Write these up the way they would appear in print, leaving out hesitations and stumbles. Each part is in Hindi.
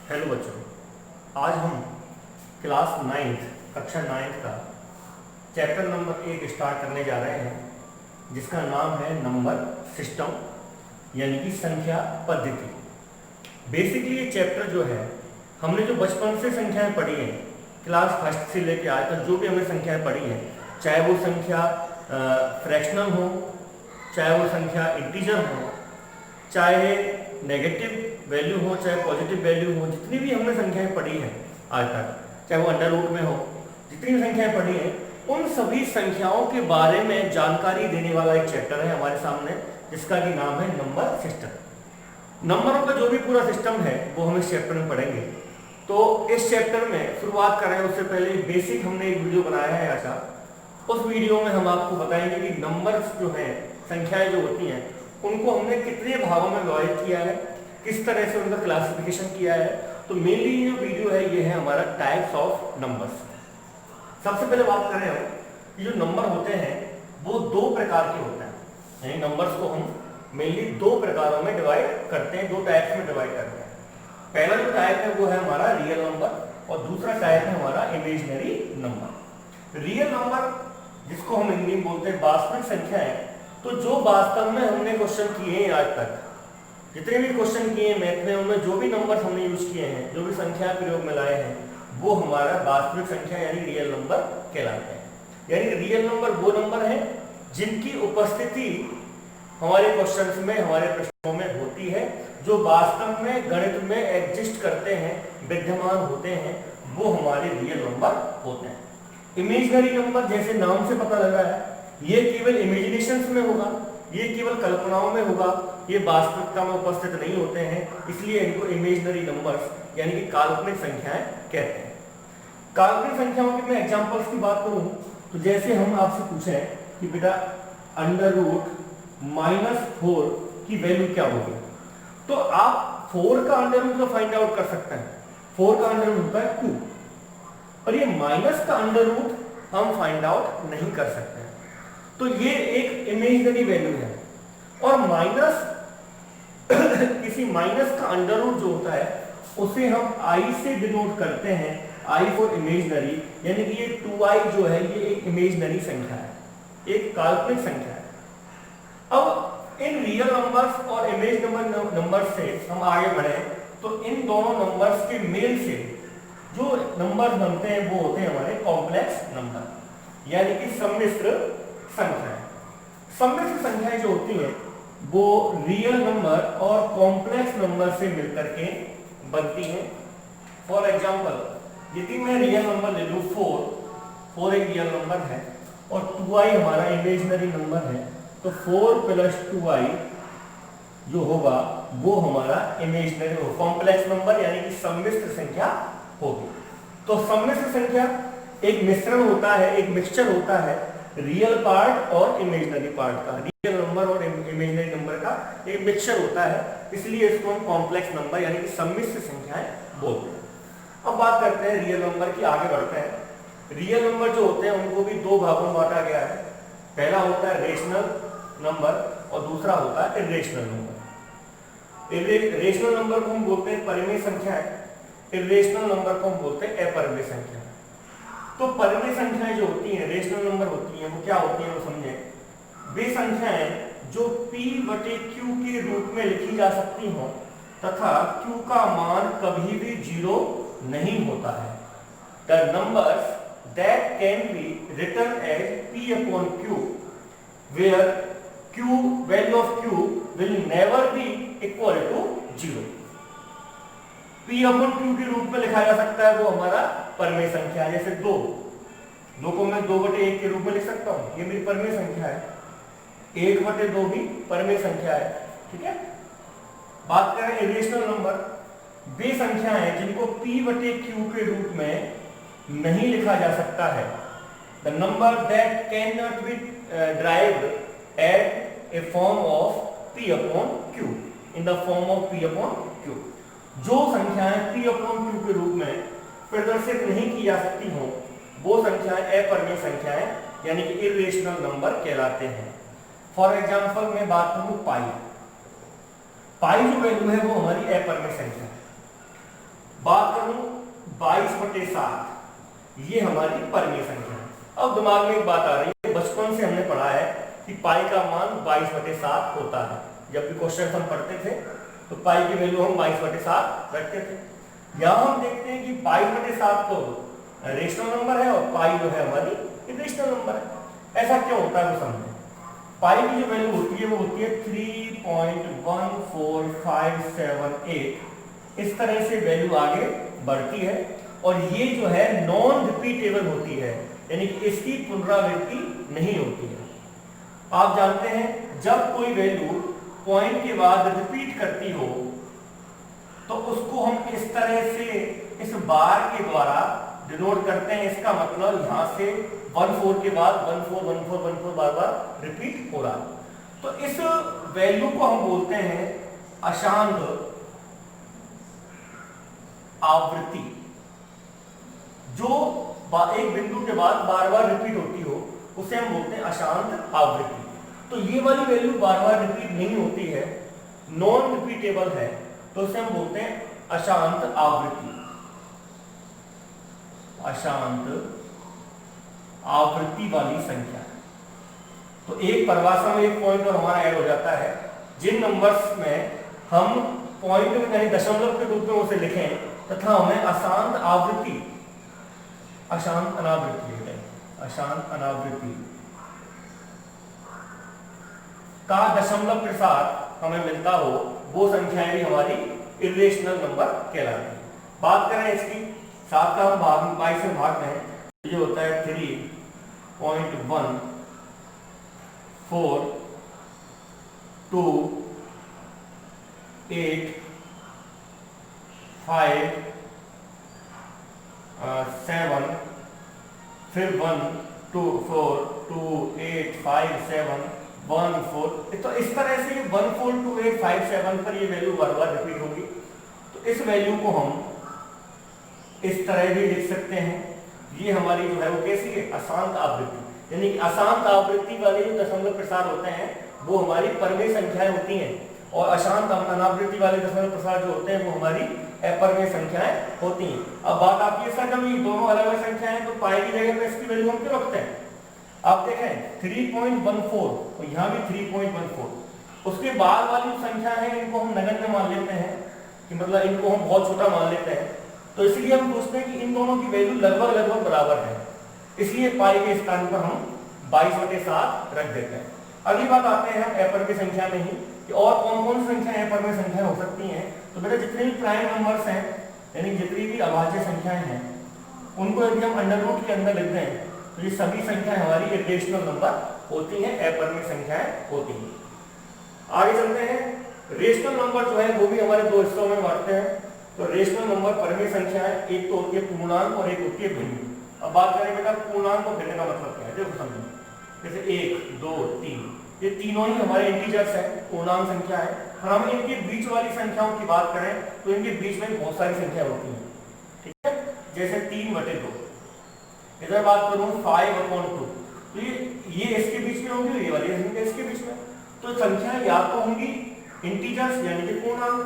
हेलो बच्चों, आज हम क्लास 9th कक्षा 9th का चैप्टर नंबर 1 स्टार्ट करने जा रहे हैं, जिसका नाम है नंबर सिस्टम यानी कि संख्या पद्धति। बेसिकली ये चैप्टर जो है, हमने जो बचपन से संख्याएं पढ़ी हैं, क्लास फर्स्ट से लेके आज तक जो भी हमने संख्याएं पढ़ी हैं, चाहे वो संख्या फ्रैक्शनल हो, चाहे वो संख्या इंटीजर हो, चाहे नेगेटिव वैल्यू हो, चाहे पॉजिटिव वैल्यू हो, जितनी भी हमने संख्याएं पढ़ी हैं आज तक, चाहे वो अंडर रूट में हो, जितनी भी संख्याएं पढ़ी हैं, उन सभी संख्याओं के बारे में जानकारी देने वाला एक चैप्टर है हमारे सामने, जिसका कि नाम है नंबर सिस्टम। नंबरों का जो भी पूरा सिस्टम है वो हम इस चैप्टर में पढ़ेंगे। तो इस चैप्टर में शुरुआत करें उससे पहले बेसिक हमने एक वीडियो बनाया है ऐसा, उस वीडियो में हम आपको बताएंगे कि नंबर्स जो हैं, संख्याएं जो होती हैं, उनको हमने कितने भागों में विभाजित किया है, किस तरह से उनका क्लासिफिकेशन किया है। तो मेनली ये जो वीडियो है ये है हमारा टाइप्स ऑफ नंबर्स। सबसे पहले बात करें हम, ये जो नंबर होते हैं वो दो प्रकार के होते हैं, यानी नंबर्स को हम मेनली दो प्रकारों में डिवाइड करते हैं, दो टाइप्स में डिवाइड करते हैं। पहला जो टाइप है वो है हमारा रियल नंबर और दूसरा टाइप है हमारा इमेजिनरी नंबर। रियल नंबर जिसको हम हिंदी में बोलते हैं वास्तविक संख्या है, तो जो वास्तव में हमने क्वेश्चन किए हैं आज तक, जितने भी क्वेश्चन किए हैं मैथ में, उनमें जो भी नंबर हमने यूज किए हैं, जो भी संख्या प्रयोग में लाए हैं, वो हमारा वास्तविक संख्या यानी रियल नंबर कहलाते हैं। यानी रियल नंबर वो नंबर है जिनकी उपस्थिति हमारे क्वेश्चंस में, हमारे प्रश्नों में होती है, जो वास्तव में गणित में एग्जिस्ट करते हैं, विद्यमान होते हैं, वो हमारे रियल नंबर होते हैं। इमेजिनरी नंबर जैसे नाम से पता लग रहा है, ये केवल इमेजिनेशंस में होगा, ये केवल कल्पनाओं में होगा, ये वास्तविकता में उपस्थित नहीं होते हैं, इसलिए इनको इमेजिनरी नंबर्स यानी कि काल्पनिक संख्याएं कहते हैं। काल्पनिक संख्याओं की मैं एग्जांपल्स की बात करूं तो जैसे हम आपसे पूछें कि बेटा अंडर रूट -4 की वैल्यू क्या होगी, तो आप 4 का अंडर रूट तो फाइंड आउट कर सकते हैं। 4 का अंडर रूट होता है 2, और ये माइनस का अंडर रूट हम फाइंड आउट नहीं कर सकते हैं। तो ये एक इमेजिनरी वैल्यू है। और माइनस किसी माइनस का अंडर रूट जो होता है उसे हम i से डिनोट करते हैं, i फॉर इमेजिनरी, यानी कि ये 2i जो है ये एक इमेजिनरी संख्या है, एक काल्पनिक संख्या है। अब इन रियल नंबर्स और इमेज नंबर्स से हम आगे बढ़े तो इन दोनों नंबर्स के मेल से जो नंबर बनते हैं वो होते हैं हमारे कॉम्प्लेक्स नंबर, यानी कि सम्मिश्र संख्याएं। सम्मिश्र संख्याएं जो होती हैं वो रियल नंबर और कॉम्प्लेक्स नंबर से मिलकर के बनती हैं। फॉर एग्जांपल यदि मैं रियल नंबर ले लूं 4 एक रियल नंबर है और 2i हमारा इमेजिनरी नंबर है, तो 4 + 2i जो होगा वो हमारा इमेजिनरी हो कॉम्प्लेक्स नंबर यानी कि सम्मिश्र संख्या होगी। तो सम्मिश्र संख्या एक मिश्रण होता है, एक मिक्सचर होता है रियल पार्ट और इमेजिनरी पार्ट का, रियल नंबर और इमेजिनरी नंबर का एक मिक्सचर होता है, इसलिए इसको हम कॉम्प्लेक्स नंबर यानी कि सम्मिश्र संख्याएं बोलते हैं। अब बात करते हैं रियल नंबर की, आगे बढ़ते हैं। रियल नंबर जो होते हैं उनको भी दो भागों में बांटा गया है। पहला होता है रेशनल नंबर और दूसरा होता है इरेशनल नंबर। रेशनल नंबर को हम बोलते हैं परिमेय संख्याएं, इरेशनल नंबर को हम बोलते हैं अपरिमेय संख्या। तो परिमेय संख्याएं जो होती हैं, रेशनल नंबर होती हैं, वो क्या होती हैं वो समझें। वे संख्याएं जो p/q के रूप में लिखी जा सकती हों तथा q का मान कभी भी 0 नहीं होता है। The numbers that can be written as p/q where value of q will never be equal to 0। p/q के रूप में लिखा जा सकता है वो हमारा परिमेय संख्या है। जैसे 2 को मैं 2/1 के रूप में लिख सकता हूं, ये मेरी परिमेय संख्या है। 1/2 भी परिमेय संख्या है, ठीक है। बात करें इरेशनल नंबर, वे संख्याएं जिनको p/q के रूप में नहीं लिखा जा सकता है। The number that can not be derived at a form of p/q, in the form of p/q। जो संख्याएं p/q के रूप में प्रदर्शित नहीं की जा सकती हों वो संख्याएं अपरिमेय संख्याएं यानी कि इरेशनल नंबर कहलाते हैं। फॉर एग्जांपल मैं बात करूं पाई जो वैल्यू है वो हमारी अपरिमेय संख्या है। बात करूं 22/7, ये हमारी परमीय संख्या है। अब दिमाग में एक बात आ रही है, बचपन से हमने पढ़ा है कि पाई का मान 22/7 होता है। जब भी क्वेश्चन हम पढ़ते थे तो पाई की वैल्यू हम 22/7 रखते थे। यहाँ हम देखते हैं कि 22/7 तो रेशनल नंबर है और पाई जो है हमारी इरेशनल नंबर है। ऐसा क्यों होता है वो समझें। पाई की जो वैल्यू होती है वो होती है 3.14578। इस तरह से वैल्यू आगे बढ़ती है और ये जो है नॉन रिपीटेबल होती है, यानी कि इसकी पुनरावृत्ति नहीं होती है। आप जानते हैं जब कोई वैल्यू पॉइंट के बाद रिपीट करती हो तो उसको हम इस तरह से इस बार के द्वारा डिनोट करते हैं। इसका मतलब यहां से 14 के बाद 14 बार बार रिपीट हो रहा है। तो इस वैल्यू को हम बोलते हैं अशांत आवृत्ति। जो एक बिंदु के बाद बार बार रिपीट होती हो उसे हम बोलते हैं अशांत आवृत्ति। तो ये वाली वैल्यू बार बार रिपीट नहीं होती है, नॉन रिपीटेबल है, तो उसे हम बोलते हैं अशांत आवृत्ति। अशांत आवृत्ति वाली संख्या। तो एक परिभाषा में एक पॉइंट और हमारा ऐड हो जाता है। जिन नंबर्स में हम पॉइंट यानी दशमलव के रूप में उसे लिखें तथा हमें अशांत आवृत्ति, अशांत अनावृत्ति है, अशांत अनावृत्ति का दशमलव के साथ हमें मिलता हो वो संख्याएं भी हमारी इरेशनल नंबर कहलाती है। बात करें इसकी 7 का हम भाग 22 से भाग में, ये होता है 3.14285 फिर 1 2 4 2 8 5 7 1 4। तो इस तरह से 1 4 2 8 5 7 पर ये वैल्यू बार बार रिपीट होगी। तो इस वैल्यू को हम इस तरह भी लिख सकते हैं। ये हमारी जो है वो कैसी है, अशांत आवृत्ति। यानी कि अशांत आवृत्ति वाले जो दशमलव प्रसार होते हैं वो हमारी परमेय संख्याएं होती हैं और अशांत अनावृत्ति वाले दशमलव प्रसार जो होते हैं वो हमारी अपरमेय संख्याएं होती हैं। अब बात आपकी ऐसा कभी दोनों अलग अलग संख्याएं तो पाई की जगह पे इसकी वैल्यू हम क्यों रखते हैं। आप देखें 3.14 और यहाँ भी 3.14, उसके बाद वाली जो संख्या है इनको हम नगण्य मान लेते हैं कि मतलब इनको हम बहुत छोटा मान लेते हैं। तो इसलिए हम पूछते हैं कि इन दोनों की वैल्यू लगभग बराबर है, इसलिए पाई के स्थान पर हम 22/7 रख देते हैं। अगली बात आते हैं अपरमेय संख्या में ही कि और कौन कौन सी संख्याएं अपरमेय संख्याएं हो सकती हैं। तो बेटा जितने भी प्राइम नंबर्स हैं यानी जितनी भी अभाज्य संख्याएं हैं उनको यदि हम अंडर रूट के अंदर लिख दें तो ये सभी संख्याएं हमारी इरेशनल नंबर होती हैं, अपरमेय संख्याएं होती हैं। आगे चलते हैं। रेशनल नंबर जो है वो भी हमारे दो हिस्सों में बांटते हैं। तो रेशनल नंबर परमेय संख्याएं एक तो होती है पूर्णांक और एक होती है भिन्न। अब बात करें बेटा पूर्णांक और भिन्न का मतलब क्या है, देखो समझो। जैसे 1 2 3 ये तीनों ही हमारे इंटीजर्स हैं, पूर्णांक संख्या है। और हम इनके बीच वाली संख्याओं की बात करें तो इनके बीच में बहुत सारी संख्या होती हैं, ठीक है। जैसे 3/2। इधर बात करूं 5/2 तो ये इसके बीच में होंगी, ये वाली संख्या इसके बीच में। तो संख्या या तो होंगी इंटीजर्स यानी कि पूर्णांक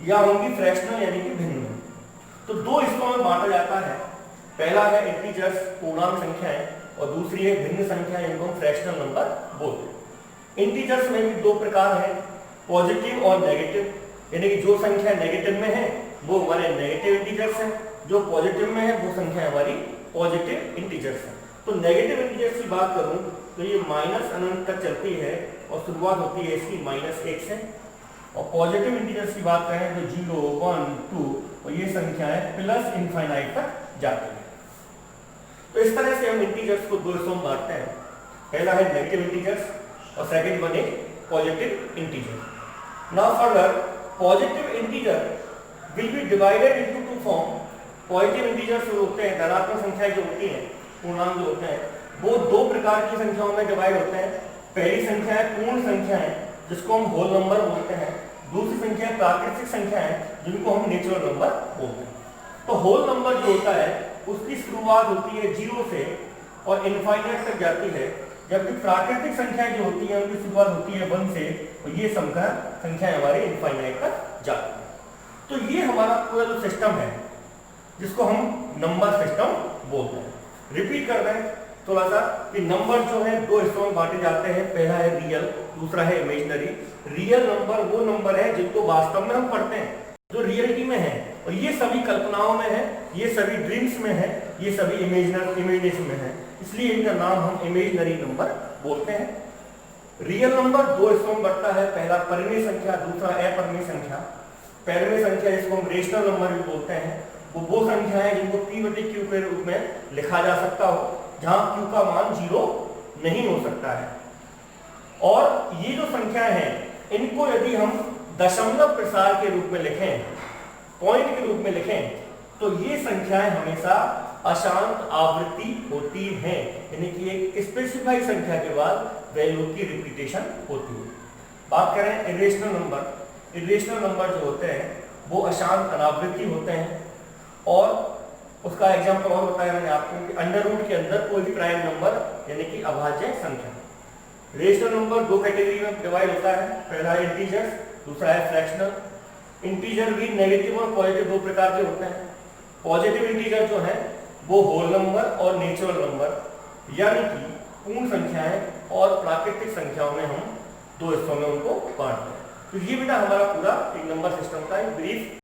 या होंगी फ्रैक्शनल यानी कि भिन्न। तो दो हिस्सों में बांटा जाता है। पहला है इंटीजर्स पूर्णांक संख्याएं और दूसरी है भिन्न संख्या जिनको हम फ्रैक्शनल नंबर बोलते हैं। इंटीजर्स में भी दो प्रकार हैं, पॉजिटिव और नेगेटिव। यानी कि जो संख्या नेगेटिव में है वो हमारे नेगेटिव इंटीजर्स हैं, जो पॉजिटिव में है वो संख्या हमारी पॉजिटिव इंटीजर्स हैं। तो नेगेटिव इंटीजर्स की बात करूं तो ये माइनस अनंत तक चलती है और शुरुआत होती है इसकी -1 से। और पॉजिटिव इंटीजर्स की बात करें तो 0 1 2 और ये संख्याएं प्लस इनफाइनाइट तक जाती है। तो इस तरह से हम इंटीजर्स को दो हिस्सों में बांटते हैं। पहला है नेगेटिव इंटीजर्स और सेकंड वन है positive integer. Now further positive integer will be divided into two form. Positive integers जो होते हैं, धनात्मक संख्याएं जो होती हैं, पूर्णांक जो होते हैं, वो दो प्रकार की संख्याओं में डिवाइड होते हैं। पहली संख्या है पूर्ण संख्याएं जिसको हम होल नंबर बोलते हैं। दूसरी संख्या प्राकृतिक संख्याएं जिनको हम नेचुरल नंबर बोलते हैं। तो होल नंबर जो होता है उसकी शुरुआत होती है 0 से और इनफाइनाइट तक जाती है, जबकि प्राकृतिक संख्याएं जो होती हैं उनकी शुरुआत होती है 1 से और ये संख्याएं हमारे इनफाइनाइट तक जाती है। तो ये हमारा पूरा जो सिस्टम है जिसको हम नंबर सिस्टम बोलते हैं। रिपीट कर रहे हैं थोड़ा सा कि नंबर जो है दो हिस्सों में बांटे जाते हैं, पहला है रियल, दूसरा है इमेजिनरी। रियल नंबर वो नंबर है जिनको वास्तव में हम पढ़ते हैं, जो रियलिटी में है, और ये सभी कल्पनाओं में है, ये सभी ड्रीम्स में है, ये सभी इमेजिनेशन में है, इसलिए इनका नाम हम इमेजिनरी नंबर बोलते हैं। रियल नंबर दो हिस्सों में बढ़ता है, पहला परिमेय संख्या, दूसरा अपरिमेय संख्या। परिमेय संख्या जिसको हम रेशनल नंबर भी बोलते हैं, वो संख्या है जिनको p/q के रूप में लिखा जा सकता हो, जहां q का मान 0 नहीं हो सकता है। और ये जो संख्या है इनको यदि हम दशमलव प्रसार के रूप में लिखें, पॉइंट के रूप में लिखें, तो ये संख्याएं हमेशा अशांत आवृत्ति होती हैं, यानी कि एक स्पेसिफाइड संख्या के बाद वैल्यू की रिपीटेशन होती है। बात करें इरेशनल नंबर, इरेशनल नंबर जो होते हैं वो अशांत अनावृत्ति होते हैं, और उसका एग्जांपल और बताया मैंने आपको कि अंडर रूट के अंदर कोई भी प्राइम नंबर यानी कि अभाज्य संख्या। रेशनल नंबर दो कैटेगरी में डिवाइड होता है, पहला है इंटीजर्स, दूसरा है फ्रैक्शनल। इंटीजर भी नेगेटिव और पॉजिटिव दो प्रकार के होते हैं। पॉजिटिव इंटीजर जो है वो होल नंबर और नेचुरल नंबर यानी कि पूर्ण संख्याएं और प्राकृतिक संख्याओं में हम दो हिस्सों में उनको बांटते हैं। तो ये बेटा हमारा पूरा एक नंबर सिस्टम का एक ब्रीफ